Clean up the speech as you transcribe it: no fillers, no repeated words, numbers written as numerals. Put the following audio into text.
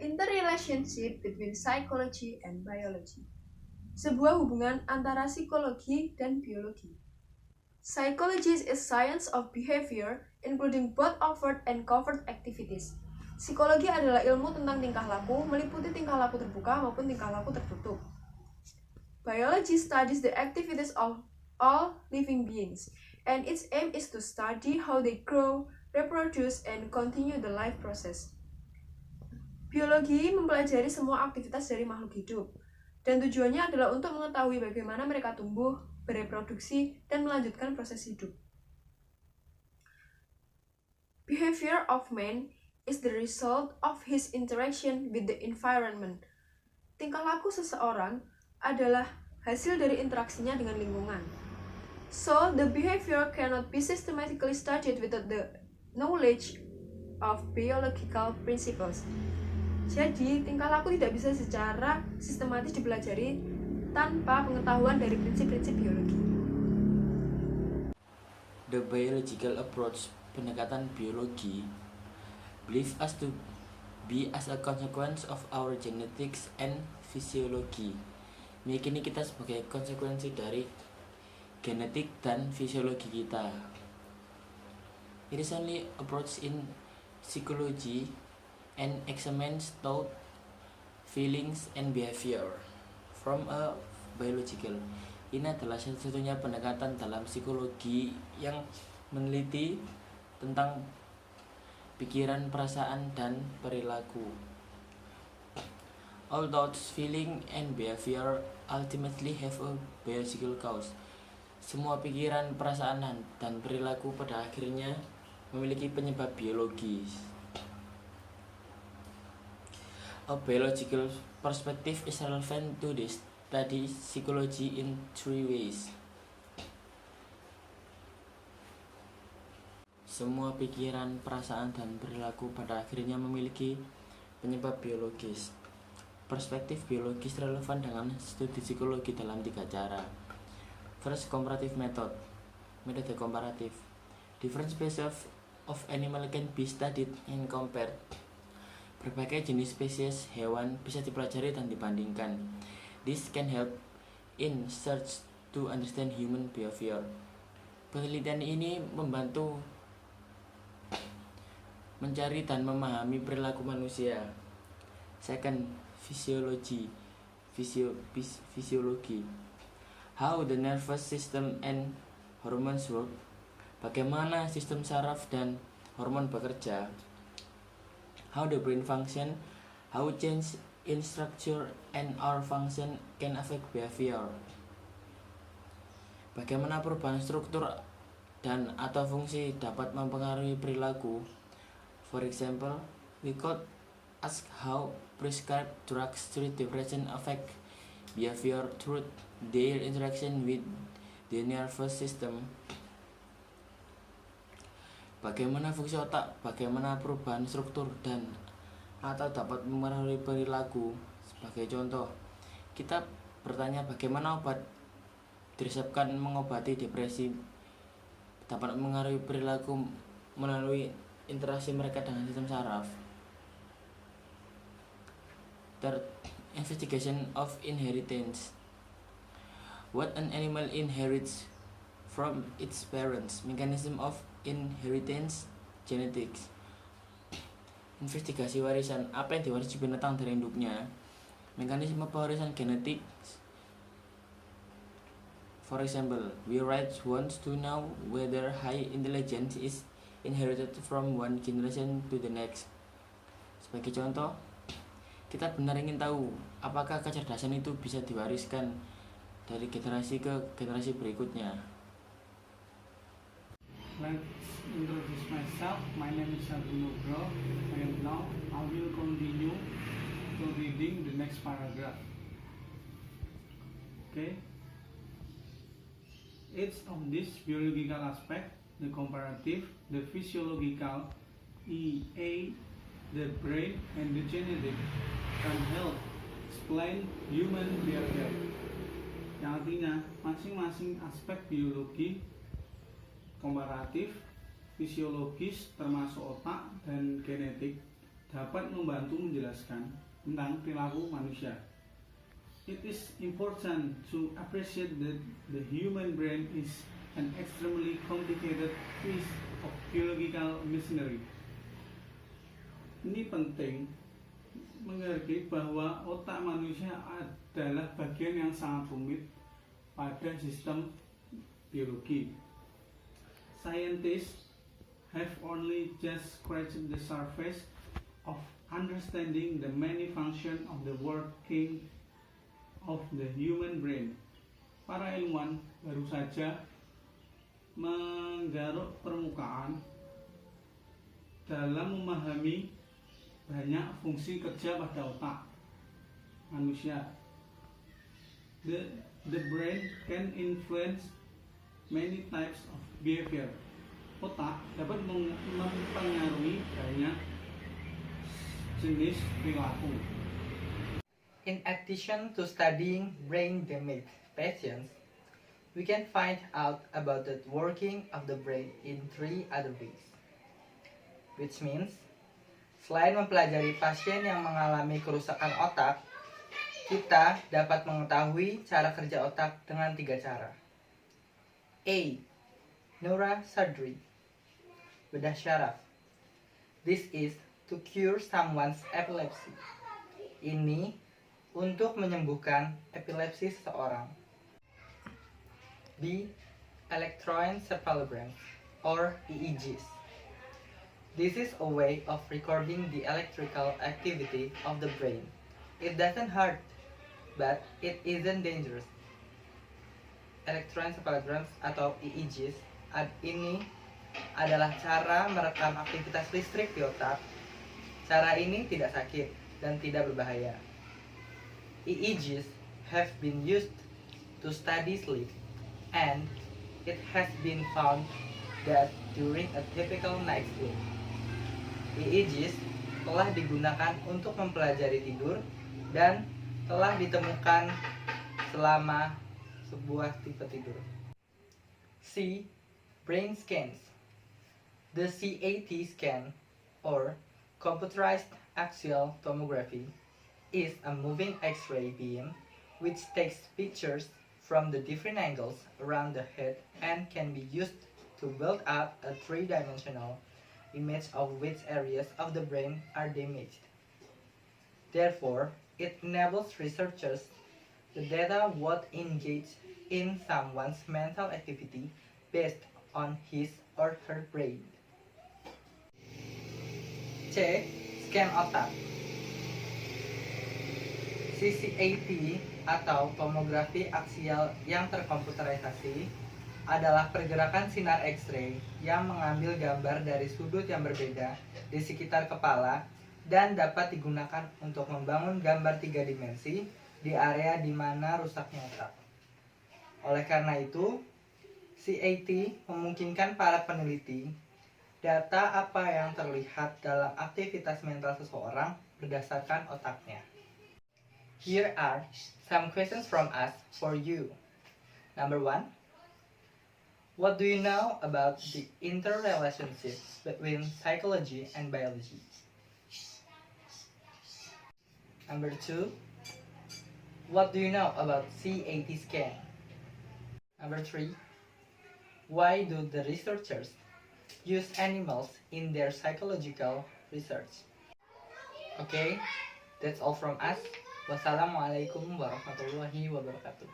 interrelationship between psychology and biology. Sebuah hubungan antara psikologi dan biologi. Psychology is a science of behavior, including both overt and covert activities. Psikologi adalah ilmu tentang tingkah laku, meliputi tingkah laku terbuka maupun tingkah laku tertutup. Biology studies the activities of all living beings, and its aim is to study how they grow, reproduce, and continue the life process. Biologi mempelajari semua aktivitas dari makhluk hidup, dan tujuannya adalah untuk mengetahui bagaimana mereka tumbuh, bereproduksi, dan melanjutkan proses hidup. Behavior of man is the result of his interaction with the environment. Tingkah laku seseorang adalah hasil dari interaksinya dengan lingkungan. So, the behavior cannot be systematically studied without the knowledge of biological principles. Jadi, tingkah laku tidak bisa secara sistematis dipelajari tanpa pengetahuan dari prinsip-prinsip biologi. The biological approach, pendekatan biologi, believes us to be as a consequence of our genetics and physiology. Meyakini kita sebagai konsekuensi dari genetik dan fisiologi kita. It is only approach in psychology and examines thought, feelings, and behavior from a biological. Ini adalah satu-satunya pendekatan dalam psikologi yang meneliti tentang pikiran, perasaan, dan perilaku. All thoughts, feeling, and behavior ultimately have a biological cause. Semua pikiran, perasaan, dan perilaku pada akhirnya memiliki penyebab biologis. A biological perspective is relevant to this study psychology in three ways. Semua pikiran, perasaan, dan perilaku pada akhirnya memiliki penyebab biologis. Perspektif biologis relevan dengan studi psikologi dalam 3 cara. First, comparative method. Metode komparatif. Different species of animal can be studied and compared. Berbagai jenis spesies hewan bisa dipelajari dan dibandingkan. This can help in search to understand human behavior. Penelitian ini membantu mencari dan memahami perilaku manusia. Second, fisiologi. How the nervous system and hormones work. Bagaimana sistem saraf dan hormon bekerja. How the brain function. How change in structure and or function can affect behavior. Bagaimana perubahan struktur dan atau fungsi dapat mempengaruhi perilaku. For example, we could ask how prescribed drugs treat depression affect behavior through their interaction with the nervous system. Bagaimana fungsi otak, bagaimana perubahan struktur dan atau dapat mempengaruhi perilaku. Sebagai contoh, kita bertanya bagaimana obat diresepkan mengobati depresi dapat mengaruhi perilaku melalui interaksi mereka dengan sistem saraf. Third, investigation of inheritance. What an animal inherits from its parents. Mechanism of inheritance, genetics. Investigasi warisan. Apa yang diwarisi binatang dari induknya. Mekanisme pewarisan genetik. For example, we rights wants to know whether high intelligence is inherited from one generation to the next. Sebagai contoh, kita benar ingin tahu apakah kecerdasan itu bisa diwariskan dari generasi ke generasi berikutnya. Let's introduce myself. My name is Bruno Bro, and now I will continue to reading the next paragraph. Okay. Each of these biological aspects, the comparative, the physiological, EA, the brain, and the genetic, can help explain human behavior. Yang artinya masing-masing aspek biologi, komparatif, fisiologis termasuk otak dan genetik dapat membantu menjelaskan tentang perilaku manusia. It is important to appreciate that the human brain is an extremely complicated piece of biological machinery. Ini penting mengerti bahwa otak manusia adalah bagian yang sangat rumit pada sistem biologi. Scientists have only just scratched the surface of understanding the many functions of the working of the human brain. Para ilmuwan baru saja menggaruk permukaan dalam memahami banyak fungsi kerja pada otak manusia. The brain can influence many types of behavior. Otak dapat mempengaruhi banyak jenis perilaku. In addition to studying brain damaged patients, we can find out about the working of the brain in 3 other ways. Which means, selain mempelajari pasien yang mengalami kerusakan otak, kita dapat mengetahui cara kerja otak dengan 3 cara. A. Neurosurgery. Bedah syaraf. This is to cure someone's epilepsy. Ini untuk menyembuhkan epilepsi seseorang. B. Electroencephalogram or EEGs. This is a way of recording the electrical activity of the brain. It doesn't hurt, but it isn't dangerous. Electroencephalograms atau EEGs ini adalah cara merekam aktivitas listrik di otak. Cara ini tidak sakit dan tidak berbahaya. EEGs have been used to study sleep, and it has been found that during a typical night's sleep, EEGs telah digunakan untuk mempelajari tidur dan telah ditemukan selama sebuah tipe tidur. C. Brain scans. The CAT scan, or computerized axial tomography, is a moving X-ray beam which takes pictures from the different angles around the head and can be used to build up a 3-dimensional image of which areas of the brain are damaged. Therefore, it enables researchers the data what engage in someone's mental activity based on his or her brain. C. Scan otak. CCAT atau tomografi aksial yang terkomputerisasi adalah pergerakan sinar X-ray yang mengambil gambar dari sudut yang berbeda di sekitar kepala dan dapat digunakan untuk membangun gambar 3 dimensi di area di mana rusaknya otak. Oleh karena itu, CAT memungkinkan para peneliti data apa yang terlihat dalam aktivitas mental seseorang berdasarkan otaknya. Here are some questions from us for you. Number 1. What do you know about the interrelationship between psychology and biology? Number 2. What do you know about CAT scan? Number 3. Why do the researchers use animals in their psychological research? Okay, that's all from us. Wassalamualaikum warahmatullahi wabarakatuh.